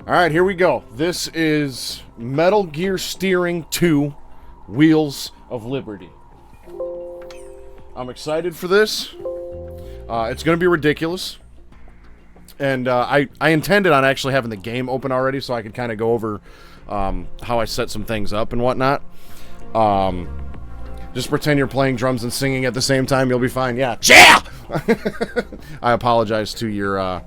Alright, here we go. This is Metal Gear Steering 2 Wheels of Liberty. I'm excited for this. It's going to be ridiculous. And I intended on actually having the game open already so I could kind of go over how I set some things up and whatnot. Just pretend you're playing drums and singing at the same time. You'll be fine. Yeah. I apologize to your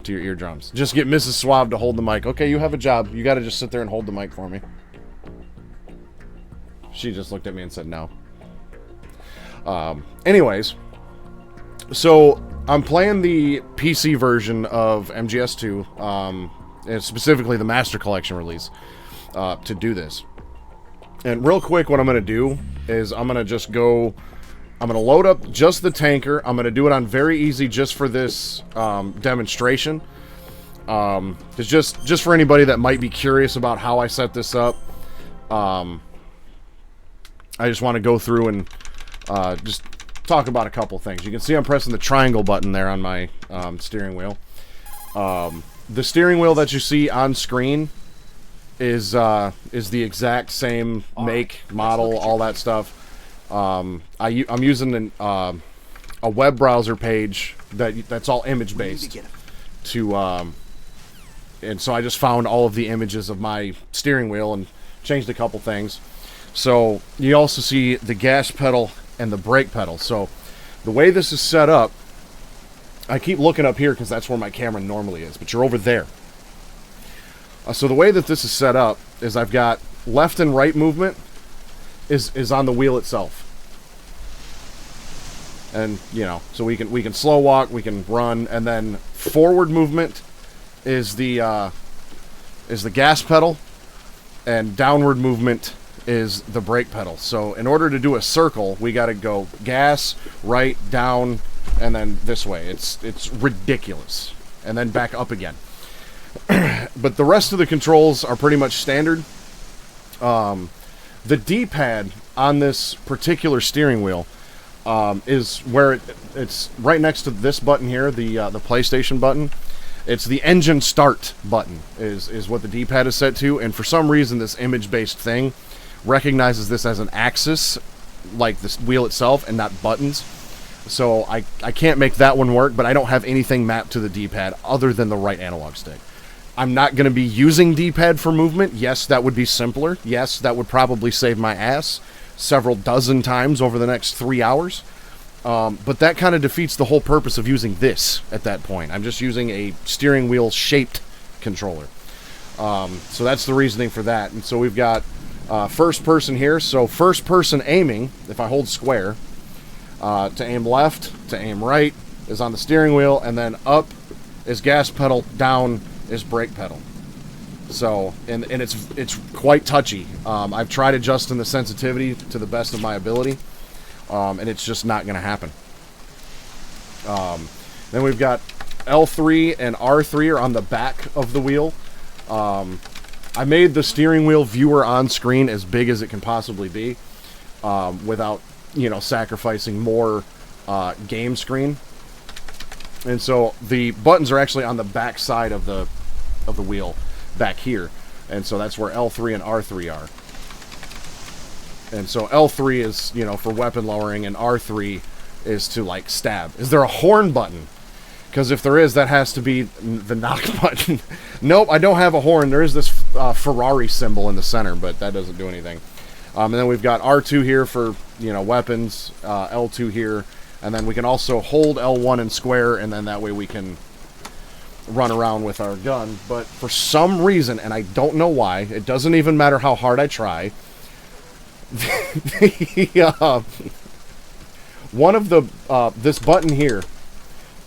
eardrums. Just get Mrs. Suave to hold the mic. Okay, you have a job. You got to just sit there and hold the mic for me. She just looked at me and said no. Anyways, so I'm playing the PC version of MGS2, and specifically the Master Collection release, to do this. And real quick, what I'm going to do is I'm going to load up just the tanker. I'm going to do it on very easy just for this demonstration. It's just for anybody that might be curious about how I set this up. I just want to go through and just talk about a couple things. You can see I'm pressing the triangle button there on my steering wheel. The steering wheel that you see on screen is the exact same make, model, all that stuff. I'm using a web browser page that's all image based and so I just found all of the images of my steering wheel and changed a couple things. So you also see the gas pedal and the brake pedal. So the way this is set up, I keep looking up here because that's where my camera normally is, but you're over there. So the way that this is set up is I've got left and right movement is on the wheel itself. And, you know, so we can slow walk, we can run, and then forward movement is the gas pedal, and downward movement is the brake pedal. So in order to do a circle, we got to go gas, right, down, and then this way. It's ridiculous. And then back up again. But the rest of the controls are pretty much standard. The D-pad on this particular steering wheel is where it's right next to this button here, the PlayStation button. It's the engine start button is what the D-pad is set to, and for some reason this image-based thing recognizes this as an axis, like this wheel itself, and not buttons. So I can't make that one work, but I don't have anything mapped to the D-pad other than the right analog stick. I'm not going to be using D-pad for movement. Yes, that would be simpler. Yes, that would probably save my ass several dozen times over the next 3 hours. But that kind of defeats the whole purpose of using this at that point. I'm just using a steering wheel shaped controller. So that's the reasoning for that. And so we've got first person here. So first person aiming, if I hold square, to aim left, to aim right, is on the steering wheel, and then up is gas pedal, down is brake pedal. So, and it's quite touchy. I've tried adjusting the sensitivity to the best of my ability, and it's just not going to happen. Then we've got L3 and R3 are on the back of the wheel. I made the steering wheel viewer on screen as big as it can possibly be, without, you know, sacrificing more game screen. And so the buttons are actually on the back side of the wheel back here, and so that's where L3 and R3 are. And so L3 is, you know, for weapon lowering, and R3 is to, like, stab. Is there a horn button? Because if there is, that has to be the knock button. Nope, I don't have a horn. There is this Ferrari symbol in the center, but that doesn't do anything. And then we've got R2 here for, you know, weapons, L2 here, and then we can also hold L1 and square, and then that way we can run around with our gun. But for some reason, and I don't know why, it doesn't even matter how hard I try, one of the this button here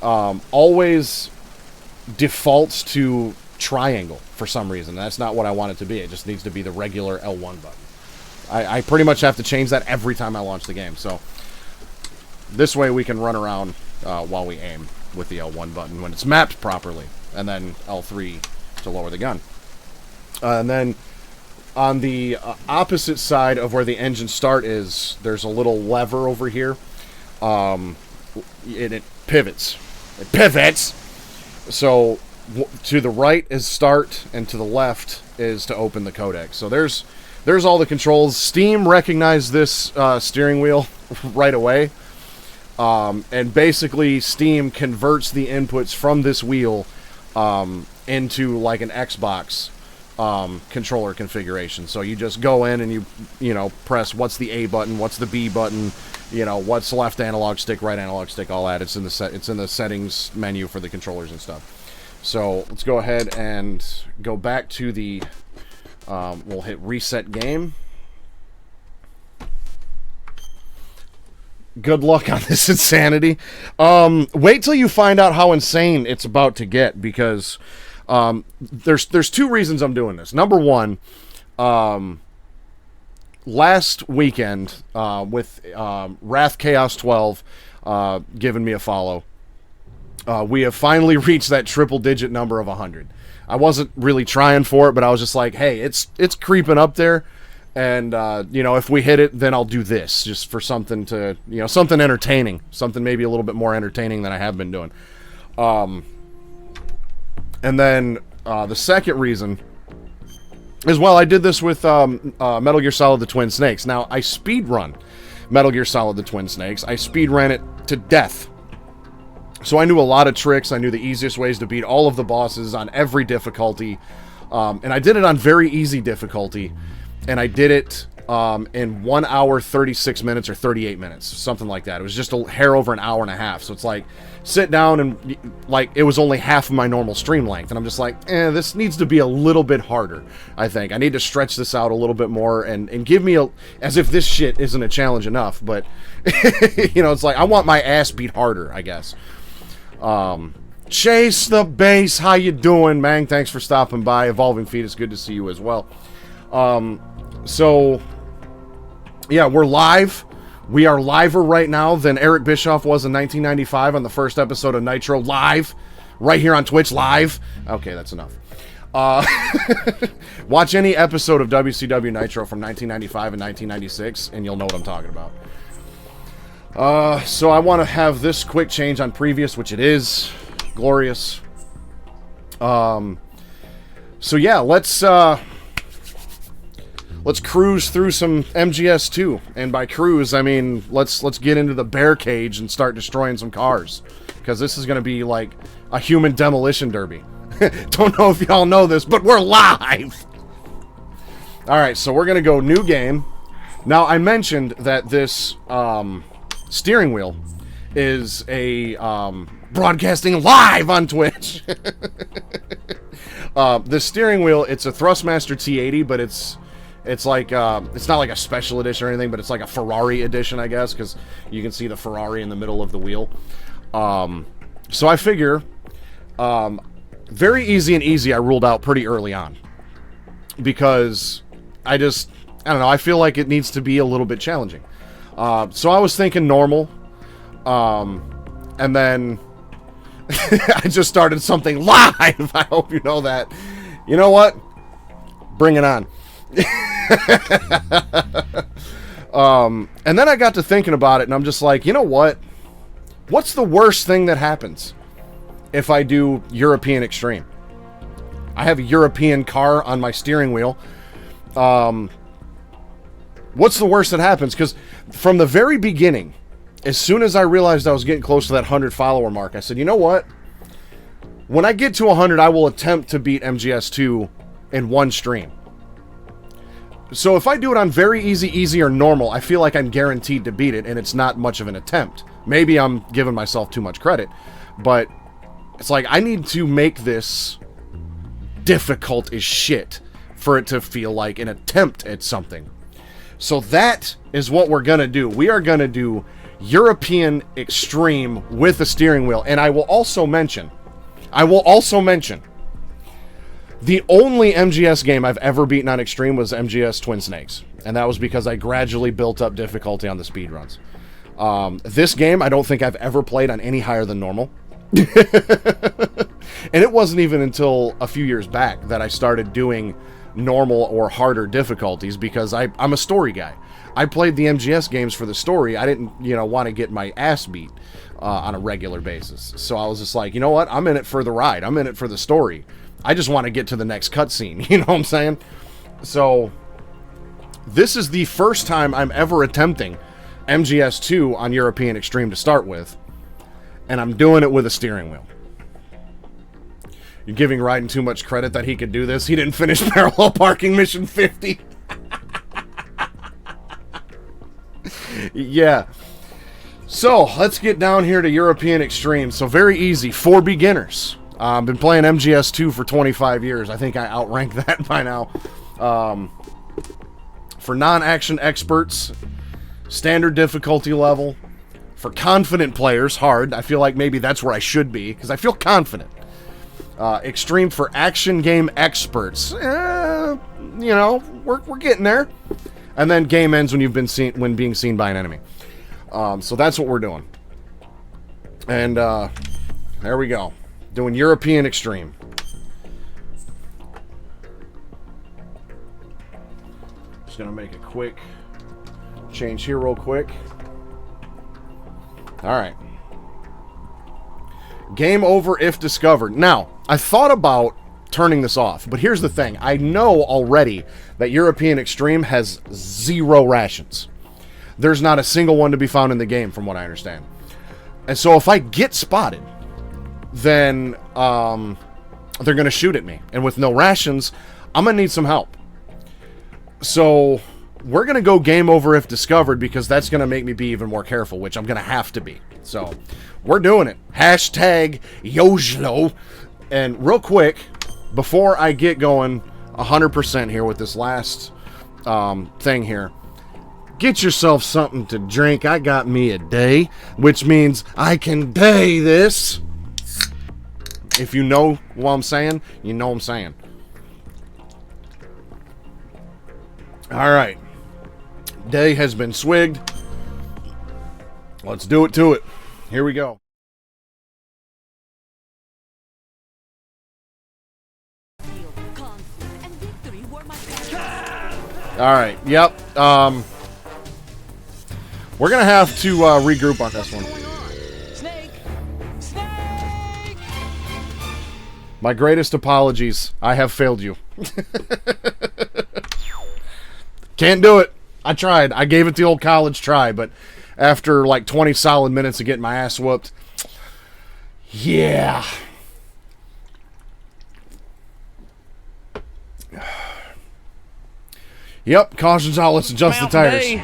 always defaults to triangle for some reason. That's not what I want it to be. It just needs to be the regular L1 button. I pretty much have to change that every time I launch the game. So this way we can run around while we aim with the L1 button when it's mapped properly, and then L3 to lower the gun. And then on the opposite side of where the engine start is, there's a little lever over here. It pivots. It pivots! So To the right is start, and to the left is to open the codec. So there's all the controls. Steam recognized this steering wheel right away. And basically, Steam converts the inputs from this wheel into like an Xbox controller configuration. So you just go in and you know, press what's the A button, what's the B button, you know, what's left analog stick, right analog stick, all that. It's in the settings menu for the controllers and stuff. So let's go ahead and go back to the. We'll hit reset game. Good luck on this insanity. Wait till you find out how insane it's about to get, because there's two reasons I'm doing this. Number one, last weekend with Wrath Chaos 12 giving me a follow, we have finally reached that triple-digit number of 100. I wasn't really trying for it, but I was just like, hey, it's creeping up there. And, you know, if we hit it, then I'll do this, just for something to, you know, something entertaining. Something maybe a little bit more entertaining than I have been doing. And then the second reason is, well, I did this with Metal Gear Solid The Twin Snakes. Now, I speedrun Metal Gear Solid The Twin Snakes. I speedran it to death. So I knew a lot of tricks. I knew the easiest ways to beat all of the bosses on every difficulty. And I did it on very easy difficulty. And I did it in 1 hour, 36 minutes, or 38 minutes. Something like that. It was just a hair over an hour and a half. So it's like, sit down and, like, it was only half of my normal stream length. And I'm just like, this needs to be a little bit harder, I think. I need to stretch this out a little bit more and give me as if this shit isn't a challenge enough. But, you know, it's like, I want my ass beat harder, I guess. Chase the Base, how you doing, man? Thanks for stopping by. Evolving Fetus, good to see you as well. So, yeah, we're live. We are liver right now than Eric Bischoff was in 1995 on the first episode of Nitro, live. Right here on Twitch, live. Okay, that's enough. Watch any episode of WCW Nitro from 1995 and 1996, and you'll know what I'm talking about. So I want to have this quick change on previous, which it is. Glorious. So yeah, let's cruise through some MGS2, and by cruise I mean let's get into the bear cage and start destroying some cars, because this is going to be like a human demolition derby. Don't know if y'all know this, but we're live. All right, so we're going to go new game. Now I mentioned that this steering wheel is a broadcasting live on Twitch. The steering wheel, it's a Thrustmaster T80, but it's like it's not like a special edition or anything, but it's like a Ferrari edition, I guess, because you can see the Ferrari in the middle of the wheel. So I figure very easy and easy I ruled out pretty early on, because I don't know, I feel like it needs to be a little bit challenging. So I was thinking normal, and then I just started something live. I hope you know that. You know what? Bring it on. And then I got to thinking about it, and I'm just like, you know what? What's the worst thing that happens if I do European Extreme? I have a European car on my steering wheel. What's the worst that happens? Because from the very beginning, as soon as I realized I was getting close to that 100 follower mark, I said, you know what? When I get to 100, I will attempt to beat MGS2 in one stream. So if I do it on very easy, or normal, I feel like I'm guaranteed to beat it, and it's not much of an attempt. Maybe I'm giving myself too much credit, but it's like I need to make this difficult as shit for it to feel like an attempt at something. So that is what we're going to do. We are going to do European Extreme with a steering wheel. And I will also mention, the only MGS game I've ever beaten on Extreme was MGS Twin Snakes. And that was because I gradually built up difficulty on the speedruns. This game, I don't think I've ever played on any higher than normal. And it wasn't even until a few years back that I started doing normal or harder difficulties because I'm a story guy. I played the MGS games for the story. I didn't, want to get my ass beat on a regular basis. So I was just like, you know what? I'm in it for the ride. I'm in it for the story. I just want to get to the next cutscene. You know what I'm saying? So this is the first time I'm ever attempting MGS2 on European Extreme to start with. And I'm doing it with a steering wheel. You're giving Raiden too much credit that he could do this. He didn't finish Parallel Parking Mission 50. Yeah. So, let's get down here to European Extreme. So, very easy. For beginners. I've been playing MGS2 for 25 years. I think I outranked that by now. For non-action experts, standard difficulty level. For confident players, hard. I feel like maybe that's where I should be, because I feel confident. Extreme for action game experts. We're getting there. And then game ends when being seen by an enemy. So that's what we're doing. And there we go. Doing European Extreme. Just gonna make a quick change here real quick. Alright. Game over if discovered. Now, I thought about turning this off, but here's the thing. I know already that European Extreme has 0 rations. There's not a single one to be found in the game, from what I understand. And so if I get spotted, then they're going to shoot at me. And with no rations, I'm going to need some help. So we're going to go game over if discovered, because that's going to make me be even more careful, which I'm going to have to be. So we're doing it. Hashtag Yojlo. And real quick, before I get going 100% here with this last thing here, get yourself something to drink. I got me a day, which means I can day this. If you know what I'm saying, you know what I'm saying. Alright. Day has been swigged. Let's do it to it. Here we go. Alright, yep. We're gonna have to regroup on this one. Snake! My greatest apologies. I have failed you. Can't do it. I tried. I gave it the old college try, but after like 20 solid minutes of getting my ass whooped, yeah. Yep, caution's out. Let's adjust the tires.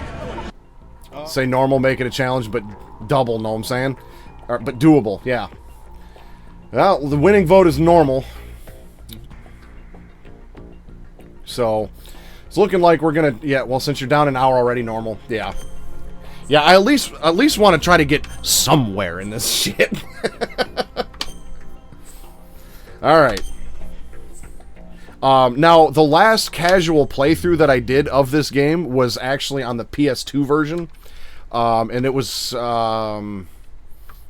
Say normal, make it a challenge, but double, know what I'm saying? But doable, yeah. Well, the winning vote is normal. So, it's looking like we're gonna... Yeah, well, since you're down an hour already, normal. Yeah. Yeah, I at least want to try to get somewhere in this shit. Alright. Now, the last casual playthrough that I did of this game was actually on the PS2 version. And it was,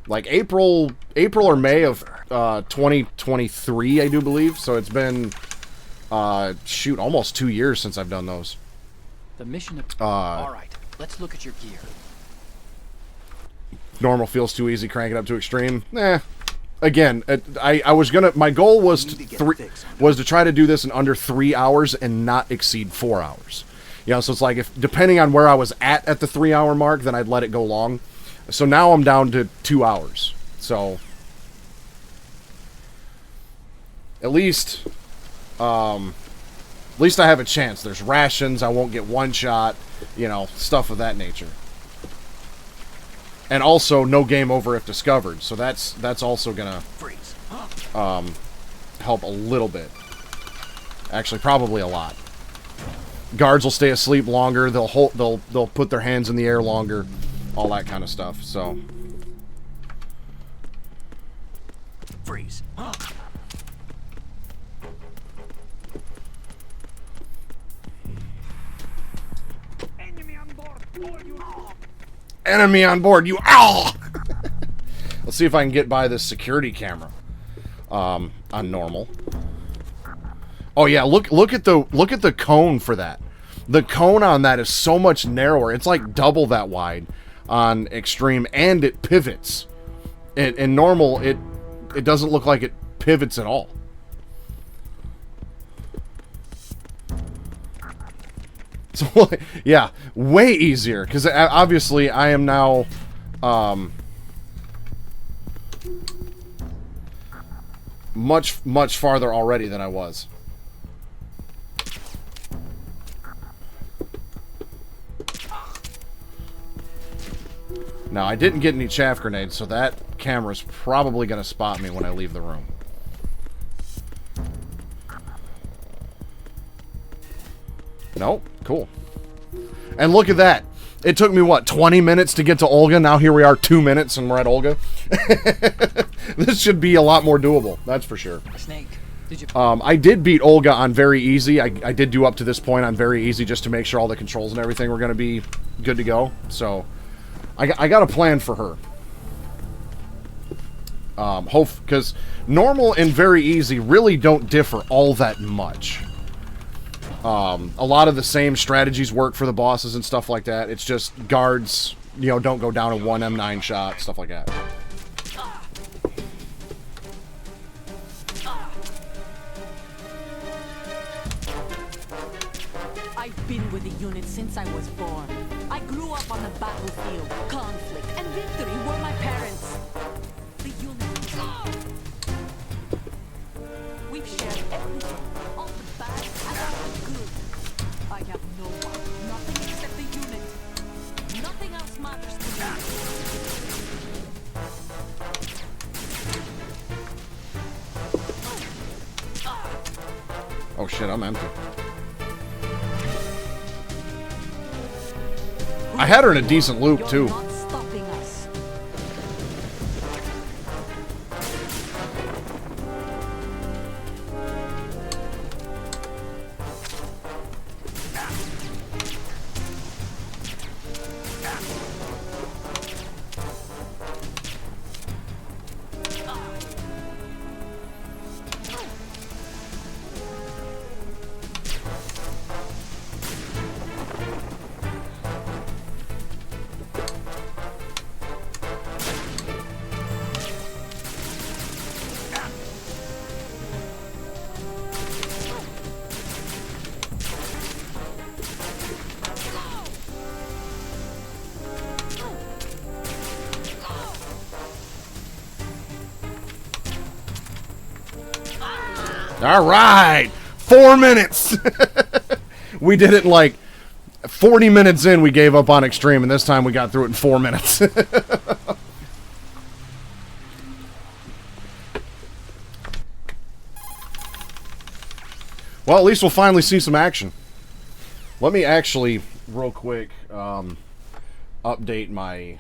like April or May of 2023, I do believe. So it's been, shoot, almost 2 years since I've done those. The mission... Alright, let's look at your gear. Normal feels too easy, crank it up to extreme. Again, I was gonna... My goal was to try to do this in under 3 hours and not exceed 4 hours. You know, so it's like, if depending on where I was at the 3 hour mark, then I'd let it go long. So now I'm down to 2 hours. So at least I have a chance. There's rations. I won't get one shot. You know, stuff of that nature. And also, no game over if discovered. So that's also gonna help a little bit. Actually, probably a lot. Guards will stay asleep longer. They'll put their hands in the air longer. All that kind of stuff. So. Freeze. Enemy on board. Enemy on board. You. Ow! Let's see if I can get by this security camera. On normal. Oh yeah, look at the cone for that. The cone on that is so much narrower. It's like double that wide on extreme, and it pivots. In normal, it doesn't look like it pivots at all. So yeah, way easier, because obviously I am now much farther already than I was. Now, I didn't get any chaff grenades, so that camera's probably going to spot me when I leave the room. Nope. Cool. And look at that. It took me, what, 20 minutes to get to Olga? Now here we are, 2 minutes, and we're at Olga. This should be a lot more doable. That's for sure. Snake, did you... I did beat Olga on very easy. I did do up to this point on very easy just to make sure all the controls and everything were going to be good to go. So... I got a plan for her. Because normal and very easy really don't differ all that much. A lot of the same strategies work for the bosses and stuff like that. It's just guards, you know, don't go down in one M9 shot, stuff like that. I've been with the unit since I was born. I grew up on the battlefield. Conflict and victory were my parents. The unit. We've shared everything. All the bad and all the good. I have no one. Nothing except the unit. Nothing else matters to me. Oh shit, I'm empty. I had her in a decent loop, too. All right, 4 minutes. We did it in like 40 minutes in. We gave up on extreme, and this time we got through it in 4 minutes. Well, at least we'll finally see some action. Let me actually, real quick, update my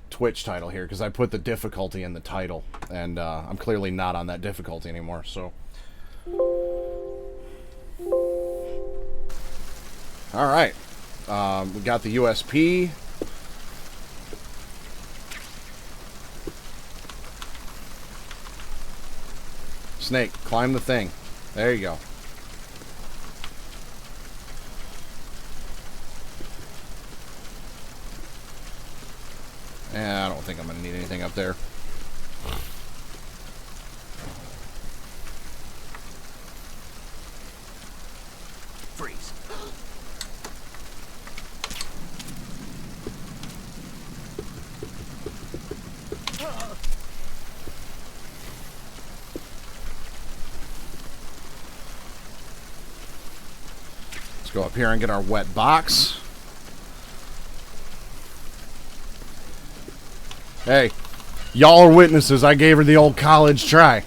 Twitch title here, because I put the difficulty in the title, and I'm clearly not on that difficulty anymore, so... Alright. We got the USP. Snake, climb the thing. There you go. I don't think I'm going to need anything up there. Freeze. Let's go up here and get our wet box. Hey, y'all are witnesses. I gave her the old college try.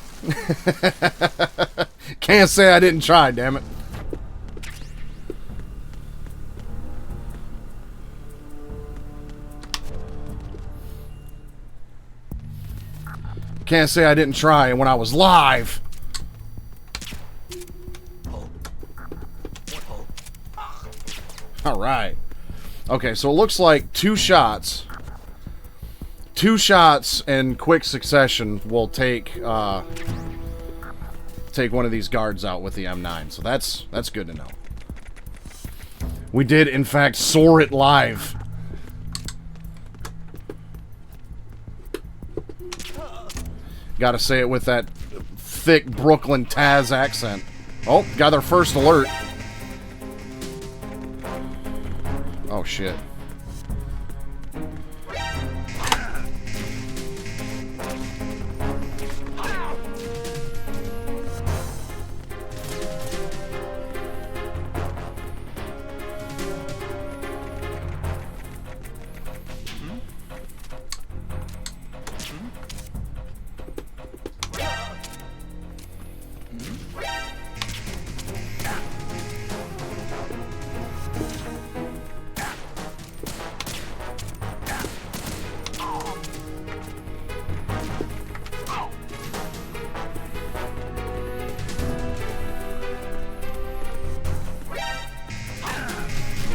Can't say I didn't try, damn it. Can't say I didn't try when I was live. All right. Okay, so it looks like two shots in quick succession will take take one of these guards out with the M9. So that's good to know. We did, in fact, soar it live. Gotta say it with that thick Brooklyn Taz accent. Oh, got their first alert. Oh, shit.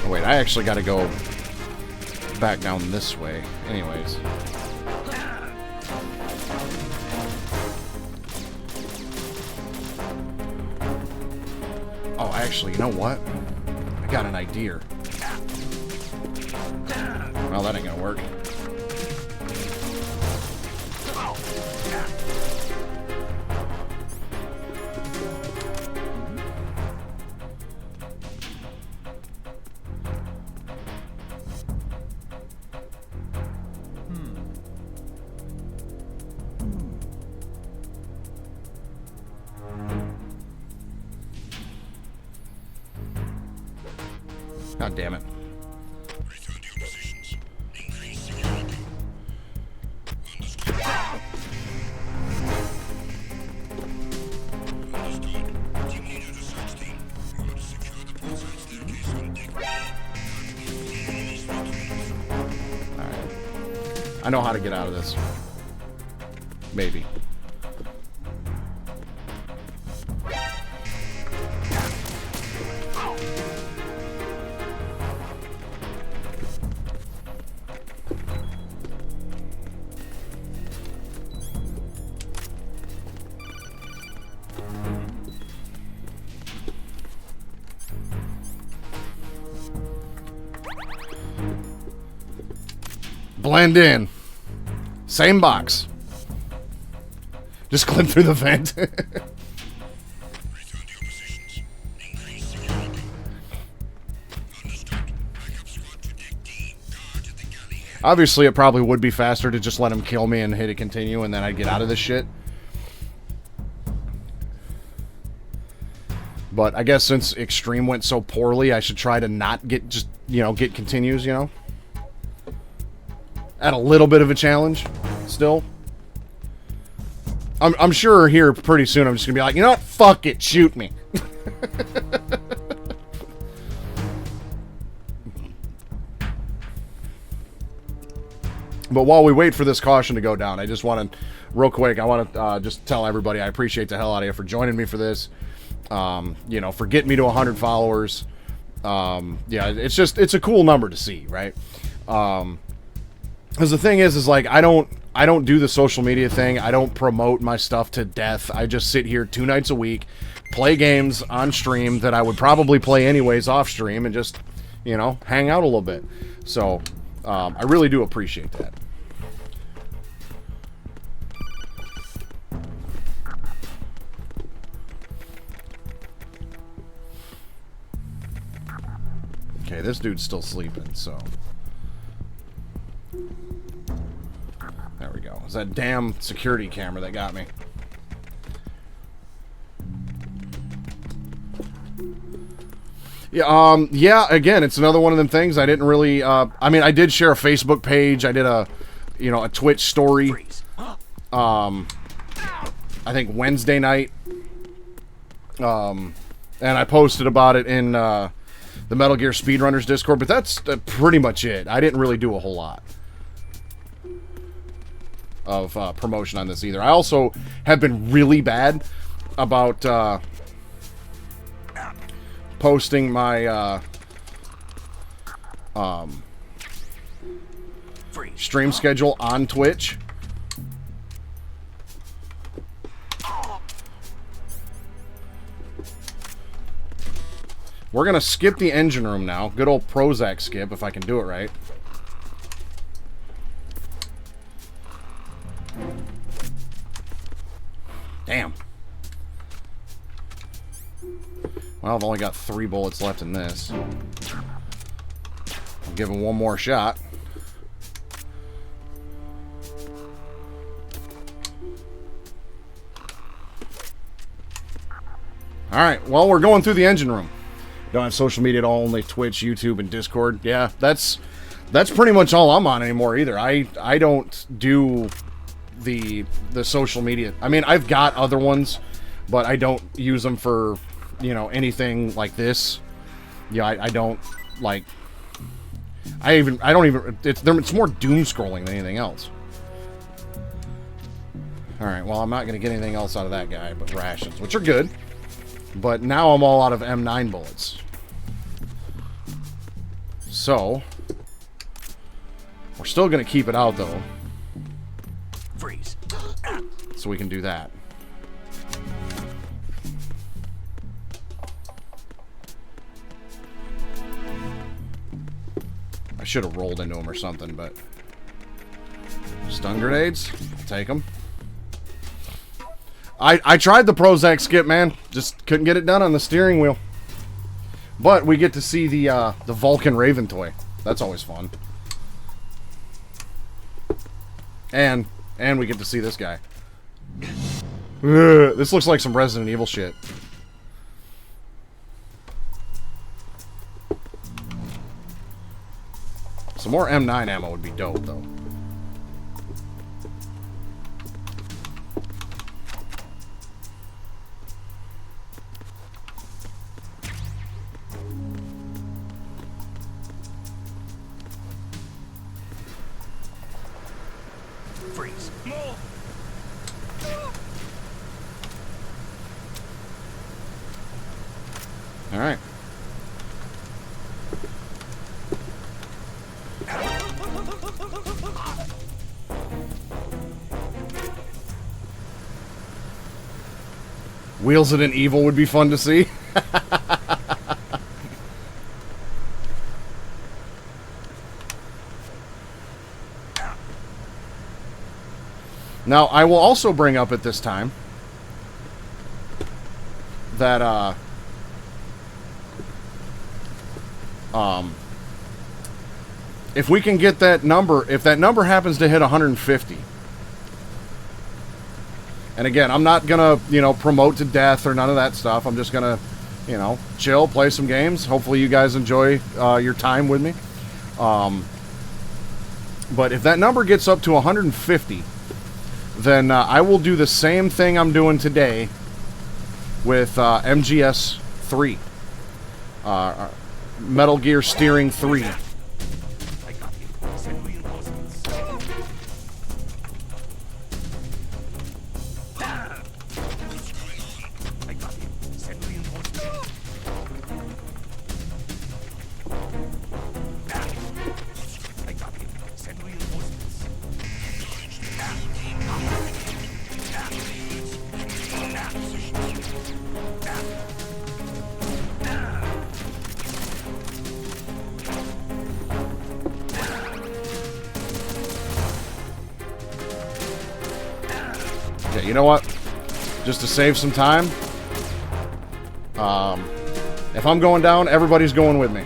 Oh, wait, I actually gotta go back down this way. Anyways. Oh, actually, you know what? I got an idea. Well, that ain't gonna work. God damn it. Return to your positions. Increase security. Understood. Understood. Team leader to search team. You are to secure the portside staircase on deck. Alright. I know how to get out of this. Maybe. Blend in. Same box. Just clip through the vent. Return to your positions. Increase security. Understood. Backup squad to deck D. Guard at the galley head. Obviously, it probably would be faster to just let him kill me and hit a continue, and then I'd get out of this shit. But I guess since Extreme went so poorly, I should try to not get just, get continues, At a little bit of a challenge, still. I'm sure here pretty soon I'm just gonna be like, you know what? Fuck it, shoot me. But while we wait for this caution to go down, I just want to, real quick, I want to just tell everybody I appreciate the hell out of you for joining me for this. For getting me to 100 followers. Yeah, it's a cool number to see, right? Because the thing is like, I don't do the social media thing. I don't promote my stuff to death. I just sit here 2 nights a week, play games on stream that I would probably play anyways off stream, and just, hang out a little bit. So, I really do appreciate that. Okay, this dude's still sleeping, so... There we go. It's that damn security camera that got me. Yeah, again, it's another one of them things I didn't really, I mean, I did share a Facebook page. I did a Twitch story. I think Wednesday night. And I posted about it in, the Metal Gear Speedrunners Discord, but that's pretty much it. I didn't really do a whole lot of promotion on this either. I also have been really bad about posting my stream schedule on Twitch. We're going to skip the engine room now. Good old Prozac skip, if I can do it right. Damn. Well, I've only got 3 bullets left in this. I'll give him one more shot. Alright, well, we're going through the engine room. Don't have social media at all, only Twitch, YouTube, and Discord. Yeah, that's pretty much all I'm on anymore either. I don't do the social media. I mean, I've got other ones, but I don't use them for, you know, anything like this. Yeah, I don't, like... It's more doom scrolling than anything else. Alright, well, I'm not going to get anything else out of that guy but rations, which are good. But now I'm all out of M9 bullets. So, we're still going to keep it out, though. Freeze. So we can do that. I should have rolled into him or something, but... Stun grenades? I'll take them. I tried the Prozac skip, man. Just couldn't get it done on the steering wheel. But we get to see the Vulcan Raven toy. That's always fun. And we get to see this guy. Ugh, this looks like some Resident Evil shit. Some more M9 ammo would be dope, though. Freeze. All right. Wheels it in Evil would be fun to see. Now, I will also bring up at this time that, if we can get that number, if that number happens to hit 150, and again, I'm not gonna, you know, promote to death or none of that stuff. I'm just gonna, you know, chill, play some games. Hopefully you guys enjoy your time with me. But if that number gets up to 150, then I will do the same thing I'm doing today with MGS 3. Metal Gear Steering 3. I got you. Send reinforcements. I got you. Send reinforcements. I got you. Send reinforcements. Okay, you know what? Just to save some time, if I'm going down, everybody's going with me.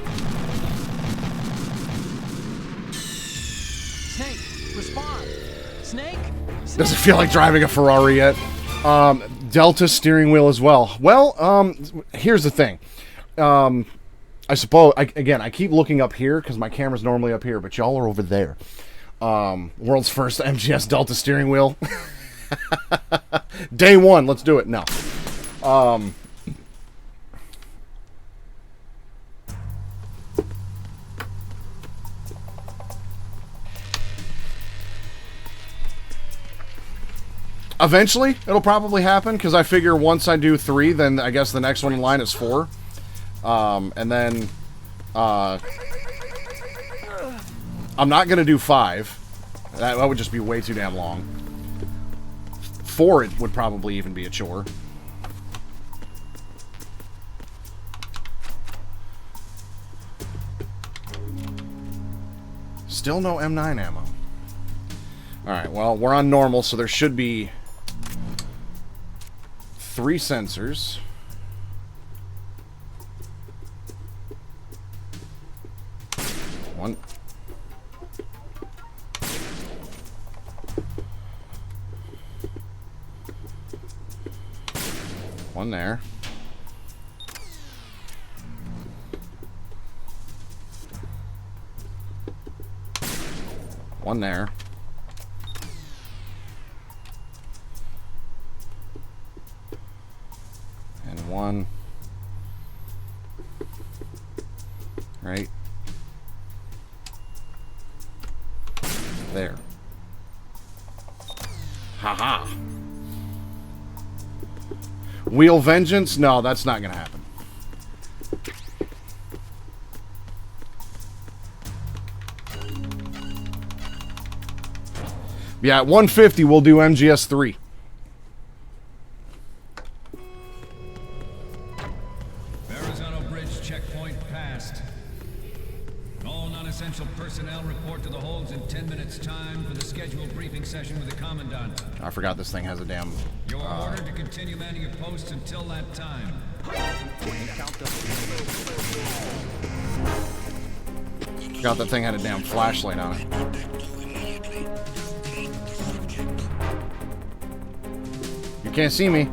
Snake, respond. Snake? Doesn't feel like driving a Ferrari yet. Delta steering wheel as well. Well, here's the thing. I suppose, again, I keep looking up here because my camera's normally up here, but y'all are over there. World's first MGS Delta steering wheel. Day one, let's do it. No. Eventually, it'll probably happen, because I figure once I do 3, then I guess the next one in line is 4. And then, I'm not going to do 5. That would just be way too damn long. 4, it would probably even be a chore. Still no M9 ammo. Alright, well, we're on normal, so there should be 3 sensors. One. One there. One there. And one right there. Haha. Wheel Vengeance? No, that's not going to happen. Yeah, at 150, we'll do MGS 3. Verrazano Bridge checkpoint passed. All non-essential personnel report to the holds in 10 minutes' time for the scheduled briefing session with the Commandant. I forgot this thing has a damn... You are ordered to continue manning your posts until that time. Forgot that thing had a damn flashlight on it. You can't see me.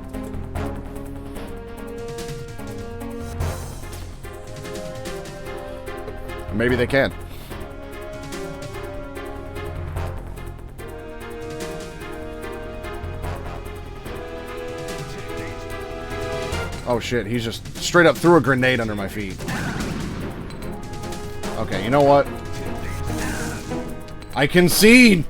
Maybe they can. Oh shit, he's just straight up threw a grenade under my feet. Okay, you know what? I concede!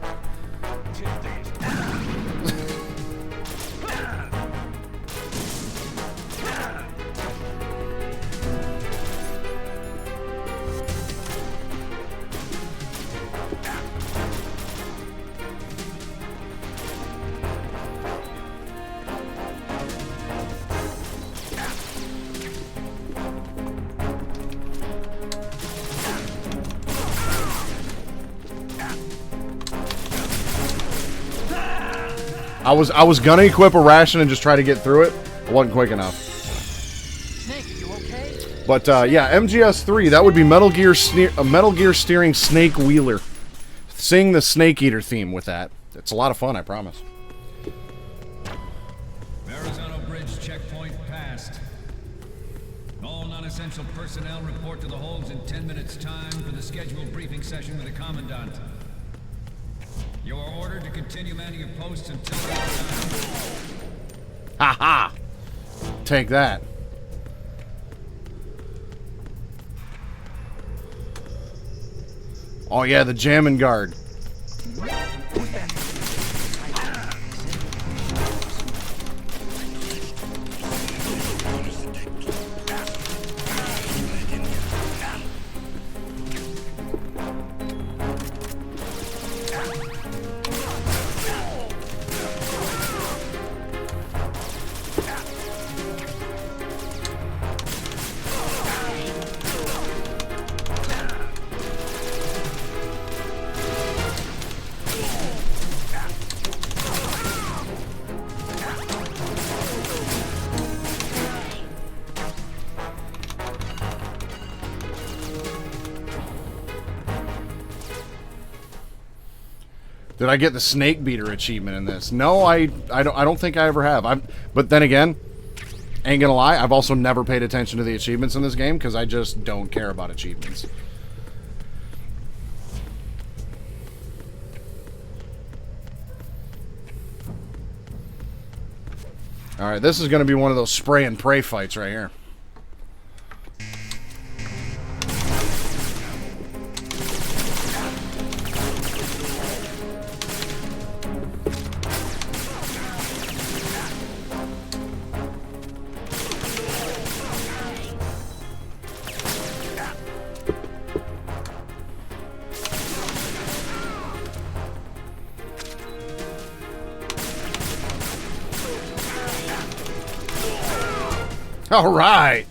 I was gonna equip a ration and just try to get through it. I wasn't quick enough. Snake, you okay? But yeah, MGS 3. That would be Metal Gear Steering Snake Wheeler. Sing the Snake Eater theme with that. It's a lot of fun, I promise. Verrazano Bridge checkpoint passed. All non-essential personnel report to the holds in 10 minutes' time for the scheduled briefing session with the Commandant. You are ordered to continue manning your posts until that time. Ha ha! Take that. Oh yeah, the jamming guard. Did I get the Snake Beater achievement in this? No, I don't think I ever have. But then again, ain't gonna lie, I've also never paid attention to the achievements in this game because I just don't care about achievements. Alright, this is gonna be one of those spray and pray fights right here. All right.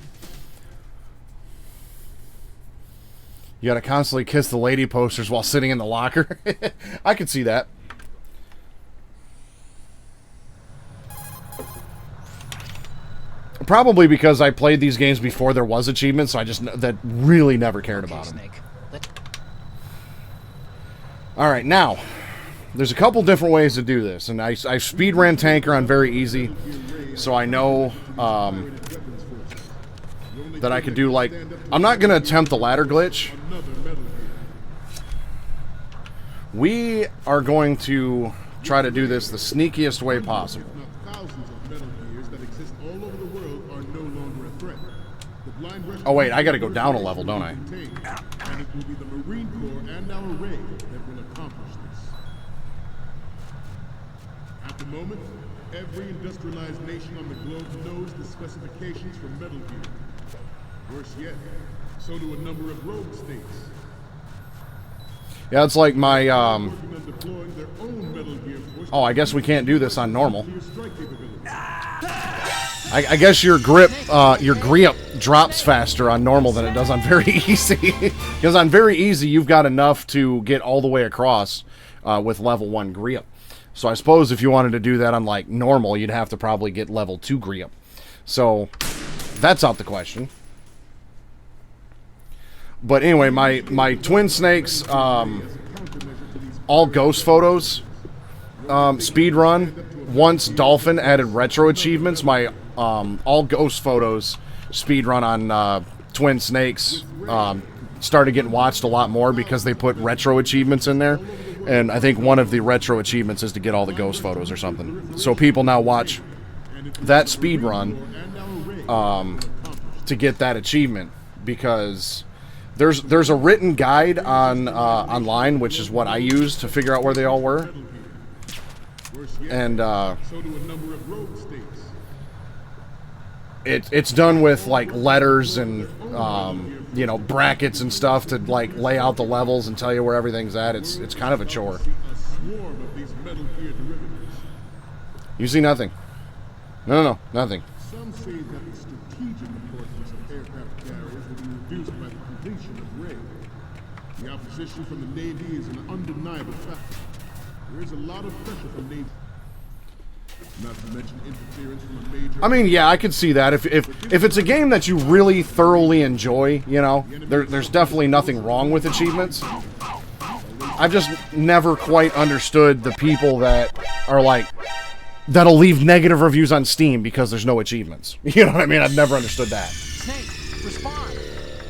You gotta constantly kiss the lady posters while sitting in the locker. I could see that. Probably because I played these games before there was achievements, so I just that really never cared about them. Snake. Let's... All right, now there's a couple different ways to do this, and I speed ran Tanker on very easy, so I know that I could do like I'm not gonna attempt the ladder glitch. We are going to try to do this the sneakiest way possible. Oh wait, I gotta go down a level, don't I? And it will be the Marine Corps and our Ray that will accomplish this. At the moment, every industrialized nation on the globe knows the specifications for Metal Gear. Worse yet, so do a number of rogue states. Yeah, it's like my Working on deploying their own Metal Gear force. oh, I guess we can't do this on normal. Clear strike capabilities. I guess your grip drops faster on normal than it does on very easy. Because on very easy, you've got enough to get all the way across with level 1 grip. So I suppose if you wanted to do that on like normal, you'd have to probably get level 2 grip. So that's out the question. But anyway, my Twin Snakes all ghost photos speed run. Once Dolphin added retro achievements, my all ghost photos speed run on Twin Snakes started getting watched a lot more because they put retro achievements in there. And I think one of the retro achievements is to get all the ghost photos or something. So people now watch that speed run to get that achievement, because there's a written guide on online, which is what I used to figure out where they all were. And So do a number of rogue states. it's done with like letters and you know, brackets and stuff to like lay out the levels and tell you where everything's at. It's kind of a chore. A swarm of these Metal Gear derivatives. You see nothing. No, nothing. Some say that the strategic importance of aircraft carriers will be reduced by the completion of Ray. The opposition from the Navy is an undeniable factor. There is a lot of pressure from Navy. Not to mention interference from a major... I mean, yeah, I could see that. If it's a game that you really thoroughly enjoy, you know, there's definitely nothing wrong with achievements. I've just never quite understood the people that are like, that'll leave negative reviews on Steam because there's no achievements. You know what I mean? I've never understood that. Snake, respond!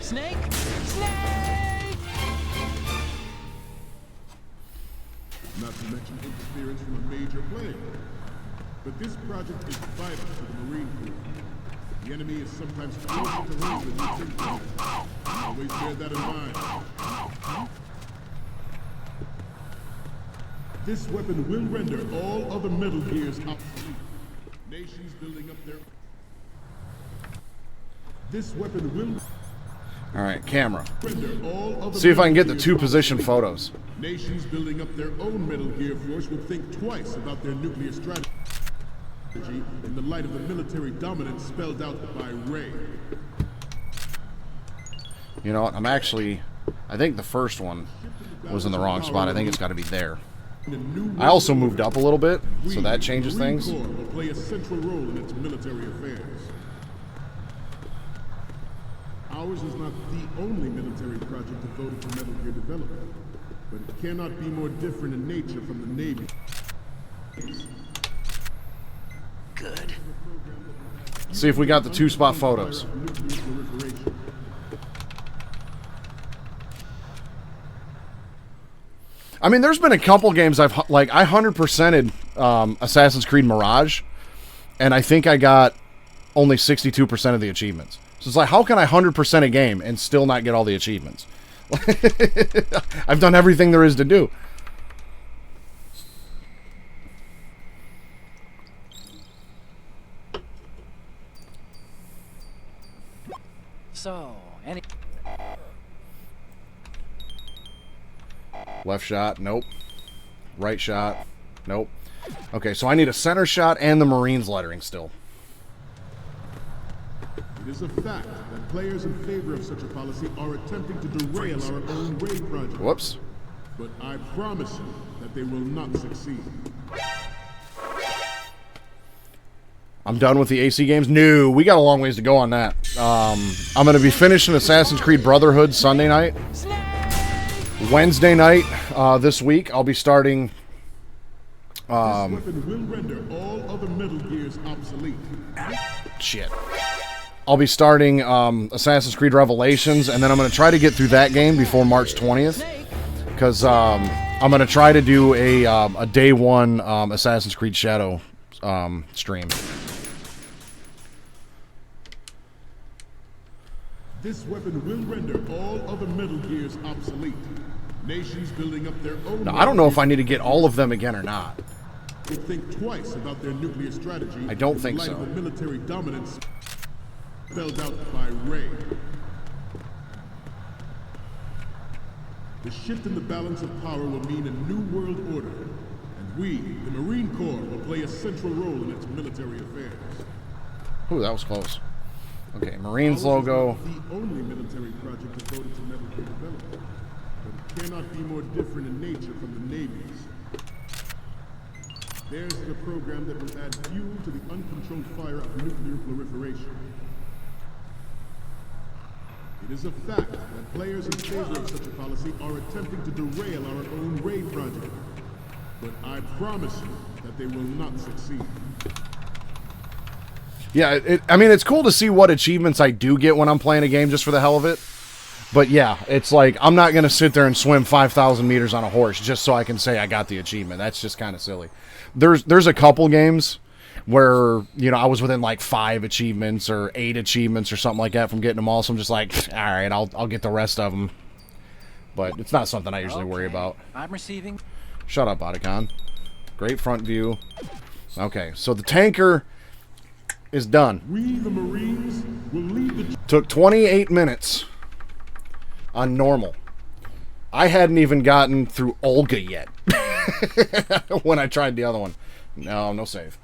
Snake! Snake! Not to mention interference from a major player. But this project is vital to the Marine Corps. The enemy is sometimes closer to home than you think. Always bear that in mind. This weapon will render all other Metal Gears obsolete. Nations building up their... This weapon will All right, camera. render all other See if I can Metal get the Gears 2-position photos. Nations building up their own Metal Gear force will think twice about their nuclear strategy in the light of the military dominance spelled out by Ray. You know what? I think the first one was in the wrong spot. I think it's got to be there. I also moved up a little bit, so that changes Marine things. Corps will play a central role in its military affairs. Ours is not the only military project devoted to Metal Gear development, but it cannot be more different in nature from the Navy. Good. See if we got the 2-spot photos. Nuclear proliferation. I mean, there's been a couple games I 100%ed Assassin's Creed Mirage, and I think I got only 62% of the achievements. So it's like, how can I 100% a game and still not get all the achievements? I've done everything there is to do. So, Left shot, nope. Right shot, nope. Okay, so I need a center shot and the Marines lettering still. It is a fact that players in favor of such a policy are attempting to derail our own raid project. Whoops. But I promise you that they will not succeed. I'm done with the AC games. No, we got a long ways to go on that. I'm going to be finishing Assassin's Creed Brotherhood Sunday night. Wednesday night this week, I'll be starting... This weapon will render all other Metal Gears obsolete. Shit. I'll be starting Assassin's Creed Revelations, and then I'm going to try to get through that game before March 20th. Because I'm going to try to do a day one Assassin's Creed Shadow stream. This weapon will render all other Metal Gears obsolete. Nations building up their own... Now, I don't know if I need to get all of them again or not. They think twice about their nuclear strategy. I don't in think light so. of the military dominance spelled out by Ray. The shift in the balance of power will mean a new world order, and we, the Marine Corps, will play a central role in its military affairs. Ooh, that was close. Okay, Marines logo. Ours is not the only military project devoted to Metal Gear development, but it cannot be more different in nature from the Navy's. Theirs is a program that will add fuel to the uncontrolled fire of nuclear proliferation. It is a fact that players in favor of such a policy are attempting to derail our own raid project. But I promise you that they will not succeed. Yeah, I mean, it's cool to see what achievements I do get when I'm playing a game just for the hell of it. But yeah, it's like, I'm not going to sit there and swim 5,000 meters on a horse just so I can say I got the achievement. That's just kind of silly. There's a couple games where, you know, I was within like 5 achievements or 8 achievements or something like that from getting them all. So I'm just like, all right, I'll get the rest of them. But it's not something I usually worry about. I'm receiving. Shut up, Otacon. Great front view. Okay, so the tanker is done. We, the Marines, will lead the... Took 28 minutes on normal. I hadn't even gotten through Olga yet when I tried the other one. No save.